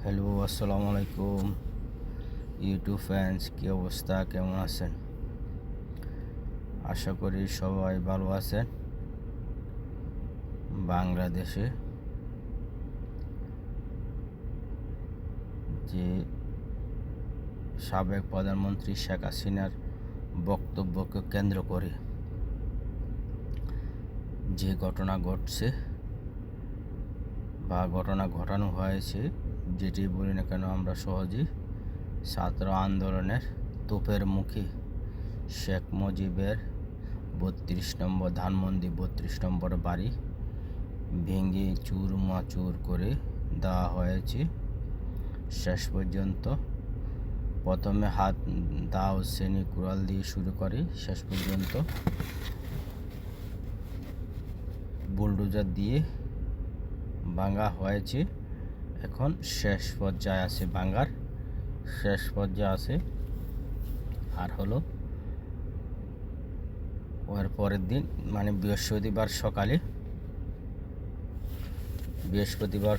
Hello, আসসালামু আলাইকুম YouTube fans, কী অবস্থা, কেমন আছেন? আশা করি সবাই ভালো আছেন। বাংলাদেশে যে সাবেক প্রধানমন্ত্রী শেখ হাসিনার বক্তব্যকে কেন্দ্র করে যে ঘটনা ঘটছে বা ঘটনা ঘটানো হয়েছে, যেটি বলি না কেন আমরা সহজেই ছাত্র আন্দোলনের তোপের মুখে শেখ মুজিবের ৩২ নম্বর ধানমন্ডি ৩২ নম্বর বাড়ি ভেঙে চুরমাচুর করে দেওয়া হয়েছে। শেষ পর্যন্ত প্রথমে হাত দাও শ্রেণী কুড়াল দিয়ে শুরু করে শেষ পর্যন্ত বুলডোজার দিয়ে ভাঙা হয়েছে। এখন শেষ পর্যায়ে আছে, ভাঙার শেষ পর্যায়ে আছে। আর হলো ওর পরের দিন মানে বৃহস্পতিবার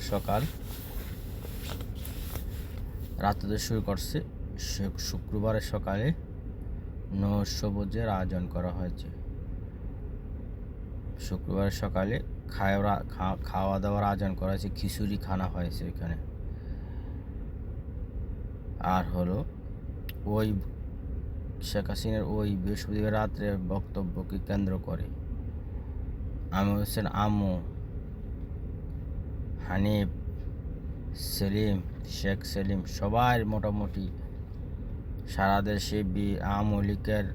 সকাল রাত্রে শুরু করছে। শুক্রবারের সকালে নৈশভোজের আয়োজন করা হয়েছে। শুক্রবারের সকালে খাওয়া দাওয়ার আয়োজন করা হয়েছে, খিচুড়ি খানা হয়েছে এখানে। আর হলো ওই শেখ হাসিনার ওই বৃহস্পতিবার রাত্রে বক্তব্যকে কেন্দ্র করে আমির হোসেন আমু, হানিফ, সেলিম, শেখ সেলিম সবাই মোটামুটি সারা দেশে আওয়ামী লীগের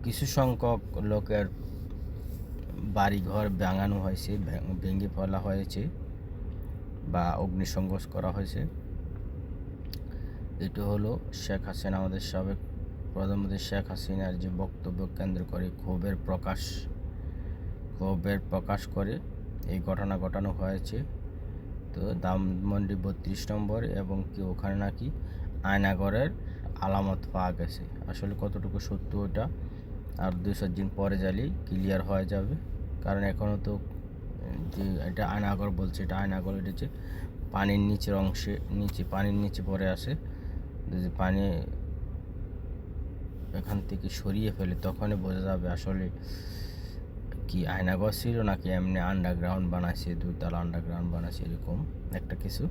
কিছু সংখ্যক লোকের বাড়িঘর ভাঙানো হয়েছে, ভেঙে ফেলা হয়েছে বা অগ্নিসংযোগ করা হয়েছে। এটা হলো শেখ হাসিনা, আমাদের সাবেক প্রধানমন্ত্রী শেখ হাসিনার যে বক্তব্য কেন্দ্র করে ক্ষোভের প্রকাশ করে এই ঘটনা ঘটানো হয়েছে। তো ধানমন্ডি ৩২ নম্বর এবং কি ওখানে নাকি আয়নাগরের আলামত পাওয়া গেছে। আসলে কতটুকু সত্য ওটা আর ২-৪ দিন পরে যাইলেই ক্লিয়ার হয়ে যাবে, কারণ এখনও তো যে এটা আয়নাগর বলছে, এটা আয়নাগর, এটা হচ্ছে পানির নিচের অংশে, পানির নিচে পড়ে আসে। যদি পানি এখান থেকে সরিয়ে ফেলে তখনই বোঝা যাবে আসলে কি আয়নাগর ছিল নাকি এমনি আন্ডারগ্রাউন্ড বানাইছে, 2 তলা আন্ডারগ্রাউন্ড বানাইছে, এরকম একটা কিছু।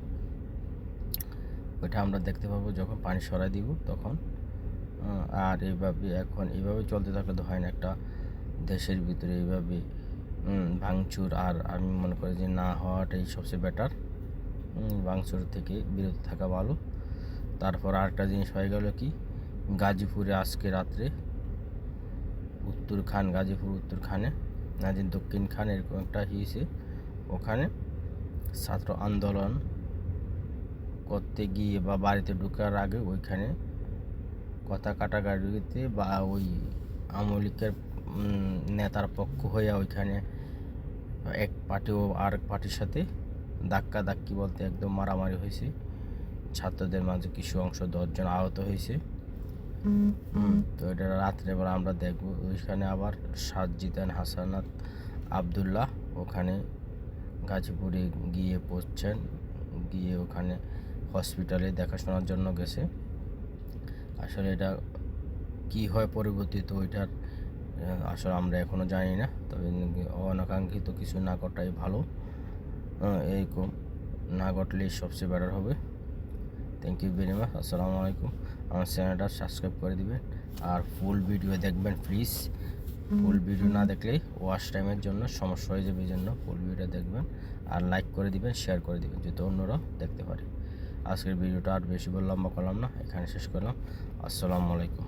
ওইটা আমরা দেখতে পাবো যখন পানি সরাই দিব তখন। আর এইভাবে চলতে থাকলে তো হয় না, একটা দেশের ভিতরে এইভাবে ভাঙচুর। আর আমি মনে করি যে না হওয়াটাই সবচেয়ে বেটার, ভাঙচুর থেকে বিরত থাকা ভালো। তারপর আরেকটা জিনিস হয়ে গেল কি, গাজীপুরে আজকে রাত্রে গাজীপুর উত্তরখানে না যে দক্ষিণ খান এরকম একটা হয়েছে, ওখানে ছাত্র আন্দোলন করতে গিয়ে বা বাড়িতে ঢোকার আগে ওইখানে কথা কাটাকাটিতে বা ওই আওয়ামী লীগের নেতার পক্ষ হয়ে ওইখানে এক পার্টি ও আরেক পার্টির সাথে ধাক্কি বলতে একদম মারামারি হয়েছে। ছাত্রদের মাঝে কিছু অংশ 10 জন আহত হয়েছে। তো এটা রাত্রেবেলা আমরা দেখব। ওইখানে আবার সাজ্জিদান হাসানাত আবদুল্লাহ ওখানে গাজীপুরে গিয়ে পৌঁছছেন, গিয়ে ওখানে হসপিটালে দেখাশোনার জন্য গেছে। আসলে এটা কি হয় পরবর্তীতে ওইটার আসলে আমরা এখনও জানি না, তবে অনাকাঙ্ক্ষিত কিছু না ঘটাই ভালো। এরকম না ঘটলেই সবচেয়ে বেটার হবে। Thank you very much. আসসালামু আলাইকুম। আমার চ্যানেলটা সাবস্ক্রাইব করে দিবেন আর ফুল ভিডিও দেখবেন প্লিজ। ফুল ভিডিও না দেখলে ওয়াচ টাইমের জন্য সমস্যা হয়ে যাবে, এই জন্য ফুল ভিডিও দেখবেন আর লাইক করে দিবেন, শেয়ার করে দিবেন যাতে অন্যরা দেখতে পারে। আজকের ভিডিওটা আর বেশি লম্বা করলাম না, এখানে শেষ করলাম। আসসালামু আলাইকুম।